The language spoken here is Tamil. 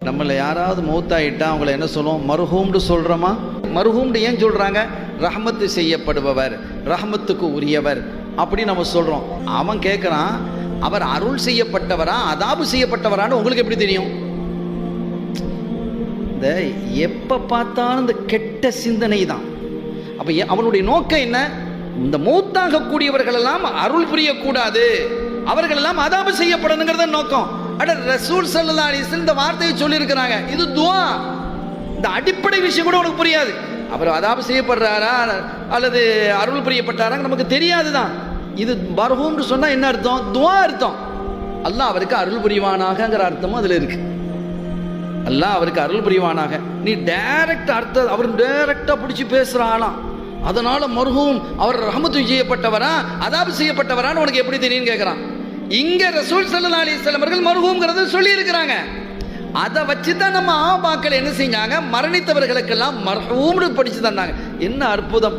நம்மள யாராவது மௌத்தாயிட்டா அவங்கள என்ன சொல்லுவோம்? மர்ஹூம்னு சொல்கிறோமா? மர்ஹூம்னு ஏன் சொல்கிறாங்க? ரஹமத்து செய்யப்படுபவர், ரஹமத்துக்கு உரியவர் அப்படி நம்ம சொல்கிறோம். அவன் கேட்குறான், அவர் அருள் செய்யப்பட்டவரா அதாபு செய்யப்பட்டவரான்னு உங்களுக்கு எப்படி தெரியும்? இந்த எப்போ பார்த்தாலும் இந்த கெட்ட சிந்தனை தான். அப்போ அவனுடைய நோக்கம் என்ன? இந்த மௌத்தாகக்கூடியவர்கள் எல்லாம் அருள் புரியக்கூடாது, அவர்கள் எல்லாம் அதாபு செய்யப்படணுங்கிறத நோக்கம். அட ரசூல் ஸல்லல்லாஹு அலைஹி வஸல்லம் இந்த வார்த்தையை சொல்லியிருக்கிறாங்க. இது துஆ. இந்த அடிப்படை விஷயம் கூட உனக்கு புரியாது. அவர் அதாபு செய்யப்படுறாரா அல்லது அருள் புரியப்பட்டாரா நமக்கு தெரியாது தான். இது மர்ஹூம்னு சொன்னால் என்ன அர்த்தம்? துஆ அர்த்தம். அல்லாஹ் அவருக்கு அருள் புரிவானாகங்கிற அர்த்தமும் அதில் இருக்கு. அல்லாஹ் அவருக்கு அருள் புரிவானாக. நீ டைரக்ட் அர்த்தம் அவர் டைரக்டா பிடிச்சி பேசுறானாம். அதனால மர்ஹூம் அவர் ரஹமத்து செய்யப்பட்டவரா அதாபு செய்யப்பட்டவரான்னு உனக்கு எப்படி தெரியும்னு கேட்குறான். இங்க ரசூல் ஸல்லல்லாஹு அலைஹி வஸல்லம் அவர்கள் மர்ஹூம்ங்கிறத சொல்லி இருக்கிறாங்க. அதை வச்சு தான் நம்ம ஆபாக்கள் என்ன செஞ்சாங்க? மரணித்தவர்களுக்கெல்லாம் மர்ஹூம்னு படிச்சு தந்தாங்க. என்ன அற்புதம்!